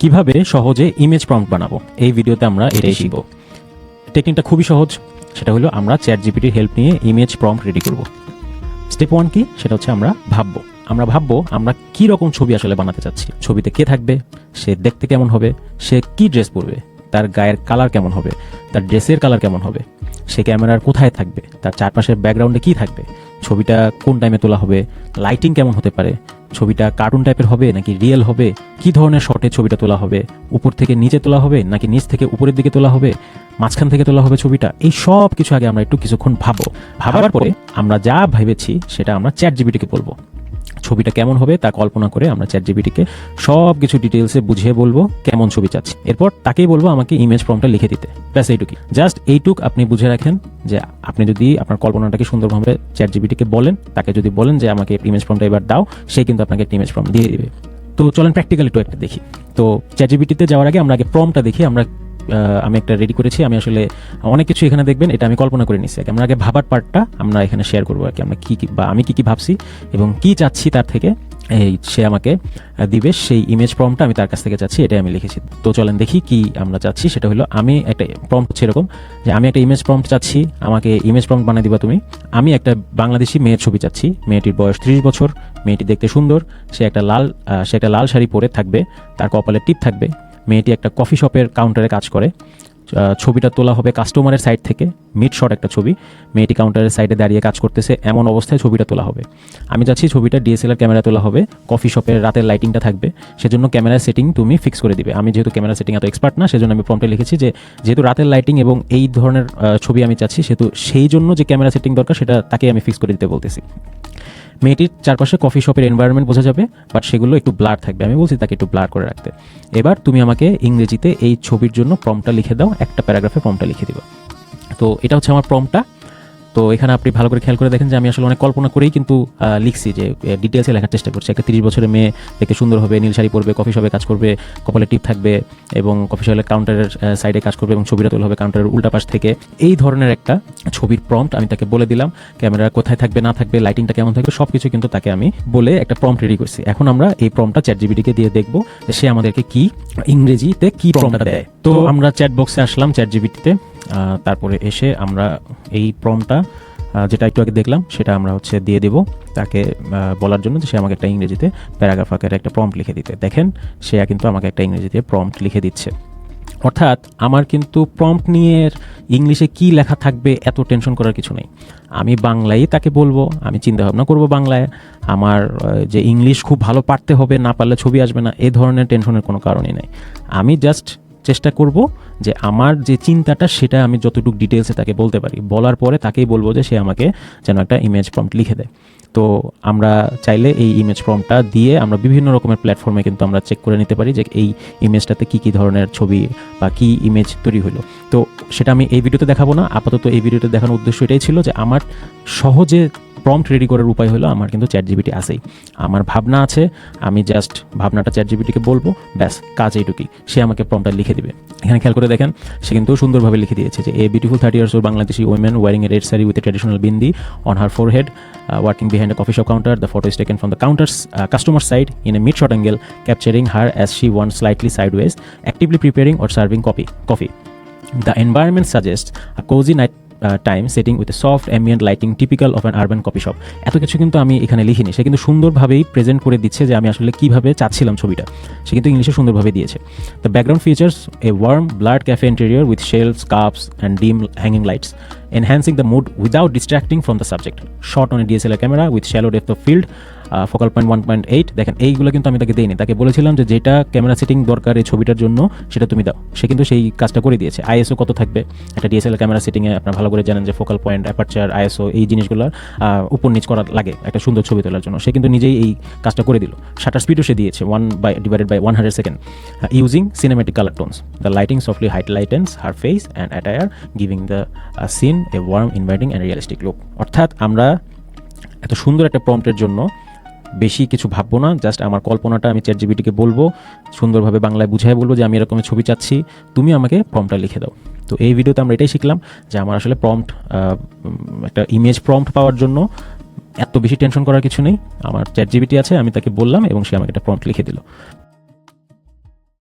কিভাবে সহজে image prompt বানাবো এই ভিডিওতে আমরা এটাই শিখব। টেকনিকটা খুবই সহজ, সেটা হলো আমরা চ্যাটজিপিটির হেল্প নিয়ে ইমেজ প্রম্পট রেডি করব। স্টেপ 1 কি, সেটা হচ্ছে আমরা ভাববো আমরা কি রকম ছবি আসলে বানাতে চাচ্ছি। ছবিতে কে থাকবে, সে দেখতে কেমন হবে, সে কি ড্রেস পরবে, তার গায়ের কালার কেমন হবে, তার ড্রেসের কালার কেমন হবে, সে ক্যামেরার কোথায় থাকবে, তার চারপাশের ব্যাকগ্রাউন্ডে কি থাকবে, ছবিটা কোন টাইমে তোলা হবে, লাইটিং কেমন হতে পারে, ছবিটা কার্টুন টাইপের হবে নাকি রিয়েল হবে, কি ধরনের শটে ছবিটা তোলা হবে, উপর থেকে নিচে তোলা হবে নাকি নিচ থেকে উপরের দিকে তোলা হবে, মাঝখান থেকে তোলা হবে ছবিটা। এই সব কিছু আগে আমরা একটু কিছুক্ষণ ভাবার পরে আমরা যা ভেবেছি সেটা আমরা চ্যাটজিপিটিকে বলবো। ছবিটা কেমন হবে তা কল্পনা করে আমরা চ্যাটজিপিটিকে সব কিছু ডিটেলসে বুঝিয়ে বলবো কেমন ছবি চাচ্ছি। এরপর তাকেই বলবো আমাকে ইমেজ প্রম্পটটা লিখে দিতে। ব্যাস এইটুকুই, জাস্ট এইটুক আপনি বুঝে রাখেন যে আপনি যদি আপনার কল্পনাটাকে সুন্দরভাবে চ্যাটজিপিটিকে বলেন, তাকে যদি বলেন যে আমাকে ইমেজ প্রম্পটটা এবার দাও, সে কিন্তু আপনাকে একটা ইমেজ প্রম্পট দিয়ে দিবে। তো চলেন প্র্যাকটিক্যালি একটু একটা দেখি। তো চ্যাটজিপিটিতে যাওয়ার আগে আমরা আগে প্রম্পটটা দেখি। আমি একটা রেডি করেছি, আমি আসলে অনেক কিছু এখানে দেখবেন, এটা আমি কল্পনা করে নিচ্ছি। আমরা আগে ভাবার পার্টটা আমরা এখানে শেয়ার করবো আর কি, আমরা আমি কি ভাবছি এবং কি চাচ্ছি তার থেকে সে আমাকে দিবে সেই ইমেজ প্রম্পটটা আমি তার কাছ থেকে চাচ্ছি, এটাই আমি লিখেছি। তো চলেন দেখি কি আমরা চাচ্ছি। সেটা হলো আমি একটা প্রম্পট হচ্ছে এরকম যে আমি একটা ইমেজ প্রম্পট চাচ্ছি, আমাকে ইমেজ প্রম্পট বানিয়ে দিবা তুমি। আমি একটা বাংলাদেশি মেয়ের ছবি চাচ্ছি, মেয়েটির বয়স 30 বছর, মেয়েটি দেখতে সুন্দর, সে একটা লাল শাড়ি পরে থাকবে, তার কপালে টিপ থাকবে, মেয়েটি একটা কফি শপের কাউন্টারে কাজ করে। ছবিটা তোলা হবে কাস্টমারের সাইড থেকে, মিড শট একটা ছবি, মেয়েটি কাউন্টারের সাইডে দাঁড়িয়ে কাজ করতেছে এমন অবস্থায় ছবিটা তোলা হবে। আমি চাচ্ছি ছবিটা ডিএসএলআর ক্যামেরা তোলা হবে, কফি শপের রাতের লাইটিংটা থাকবে, সেজন্য ক্যামেরার সেটিং তুমি ফিক্স করে দিবে। আমি যেহেতু ক্যামেরা সেটিং এত এক্সপার্ট না, সেজন্য আমি প্রম্পটে লিখেছি যে যেহেতু রাতের লাইটিং এবং এই ধরনের ছবি আমি চাচ্ছি, সেহেতু সেই জন্য যে ক্যামেরা সেটিং দরকার সেটা তাকে আমি ফিক্স করে দিতে বলতেছি। মেয়েটির চারপাশে কফি শপের এনভায়রনমেন্ট বোঝা যাবে, বাট সেগুলো একটু ব্লার থাকবে, আমি বলছি তাকে একটু ব্লার করে রাখতে। এবার তুমি আমাকে ইংরেজিতে এই ছবির জন্য প্রম্পটটা লিখে দাও, একটা প্যারাগ্রাফে প্রম্পটটা লিখে দিবা। তো এটা হচ্ছে আমার প্রম্পটটা। তো এখানে আপনি ভালো করে খেয়াল করে দেখেন যে আমি আসলে অনেক কল্পনা করেই কিন্তু লিখছি, যে ডিটেলসে লেখার চেষ্টা করছি। একটা 30 বছরের মেয়ে দেখতে সুন্দর হবে, নীল শাড়ি পরবে, কফি শপে কাজ করবে, কপালে টিপ থাকবে এবং কফি শপের কাউন্টারের সাইডে কাজ করবে এবং ছবিটা তোলা হবে কাউন্টারের উল্টা পাশ থেকে। এই ধরনের একটা ছবির প্রম্পট আমি তাকে বলে দিলাম। ক্যামেরা কোথায় থাকবে না থাকবে, লাইটিংটা কেমন থাকবে, সব কিছু কিন্তু তাকে আমি বলে একটা প্রম্পট রেডি করছি। এখন আমরা এই প্রম্পটটা চ্যাটজিপিটিকে দিয়ে দেখবো যে সে আমাদেরকে কি ইংরেজিতে কি প্রম্পটটা দেয়। তো আমরা চ্যাট বক্সে আসলাম চ্যাটজিপিটিতে, তারপরে এসে আমরা এই প্রম্পটটা যেটা একটু আগে দেখলাম সেটা আমরা দিয়ে দেব তাকে বলার জন্য যে সে আমাকে একটা ইংরেজিতে প্যারাগ্রাফ আকারে একটা প্রম্পট লিখে দিতে। দেখেন সে কিন্তু আমাকে একটা ইংরেজিতে প্রম্পট লিখে দিচ্ছে। অর্থাৎ আমার কিন্তু প্রম্পট নিয়ে ইংলিশে কি লেখা থাকবে এত টেনশন করার কিছু নেই। আমি বাংলায় তাকে বলবো, আমি চিন্তা ভাবনা করবো বাংলায়, আমার যে ইংলিশ খুব ভালো পারতে হবে, না পারলে ছবি আসবে না, এই ধরনের টেনশনের কোনো কারণই নেই। আমি জাস্ট চেষ্টা করব যে আমার যে চিন্তাটা সেটা আমি যতটুকু ডিটেলসে তাকে বলতে পারি, বলার পরে তাকেই বলবো যে সে আমাকে যেন একটা ইমেজ প্রম্পট লিখে দেয়। তো আমরা চাইলে এই ইমেজ প্রম্পটটা দিয়ে আমরা বিভিন্ন রকমের প্ল্যাটফর্মে কিন্তু আমরা চেক করে নিতে পারি যে এই ইমেজটাতে কী ধরনের ছবি বা কী ইমেজ তৈরি হলো। তো সেটা আমি এই ভিডিওতে দেখাবো না, আপাতত এই ভিডিওতে দেখানোর উদ্দেশ্য এটাই ছিল যে আমার সহজে প্রম্পট রেডি করার উপায় হলো আমার কিন্তু চ্যাটজিপিটি আছেই, আমার ভাবনা আছে, আমি জাস্ট ভাবনাটা চ্যাটজিপিটিকে বলবো, ব্যাস কাজ এইটুকুই, সে আমাকে প্রম্পটটা লিখে দিবে। এখানে খেয়াল করে দেখেন সে কিন্তু সুন্দরভাবে লিখে দিয়েছে যে a beautiful 30 years old Bangladeshi woman wearing a red saree with a traditional bindi on her forehead, working behind a coffee shop counter. The photo is taken from the counter's customer side in a mid-shot angle, capturing her as she wants slightly sideways, actively preparing or serving coffee. The environment suggests a cozy night time setting with a soft ambient lighting typical of an urban coffee shop. এত কিছু কিন্তু আমি এখানে লিখিনি, সে কিন্তু সুন্দরভাবেই present করে দিচ্ছে যে আমি আসলে কিভাবে চাচ্ছিলাম ছবিটা, সে কিন্তু ইংলিশে সুন্দরভাবে দিয়েছে। The background features a warm blurred cafe interior with shelves, cups and dim hanging lights, enhancing the mood without distracting from the subject. Shot on a DSLR camera with shallow depth of field, focal point 1.8। দেখেন এইগুলো কিন্তু আমি তাকে দেইনি, তাকে বলেছিলাম যে যেটা ক্যামেরা সেটিং দরকার এই ছবিটার জন্য সেটা তুমি দাও, সে কিন্তু সেই কাজটা করে দিয়েছে। আইএসও কত থাকবে একটা ডিএসএলআর ক্যামেরা সেটিংয়ে, আপনারা ভালো করে জানেন যে ফোকাল পয়েন্ট, অ্যাপারচার, আইএসও এই জিনিসগুলো উপর নিচ করা লাগে একটা সুন্দর ছবি তোলার জন্য, সে কিন্তু নিজেই এই কাজটা করে দিল। শাটার স্পিডও সে দিয়েছে 1/100 second, using cinematic colour tones. The lighting softly highlights her face and attire, giving the scene a warm, inviting and realistic look. অর্থাৎ আমরা এত সুন্দর একটা প্রম্পটের জন্য বেশি কিছু ভাববো না, জাস্ট আমার কল্পনাটা আমি চ্যাটজিপিটিকে বলবো, সুন্দরভাবে বাংলায় বুঝাই বলবো যে আমি এরকম ছবি চাচ্ছি, তুমি আমাকে প্রম্পটটা লিখে দাও। তো এই ভিডিওতে আমরা এটাই শিখলাম যে আমার আসলে প্রম্পট, একটা ইমেজ প্রম্পট পাওয়ার জন্য এত বেশি টেনশন করার কিছু নেই। আমার চ্যাটজিপিটি আছে, আমি তাকে বললাম এবং সে আমাকে একটা প্রম্পট লিখে দিল।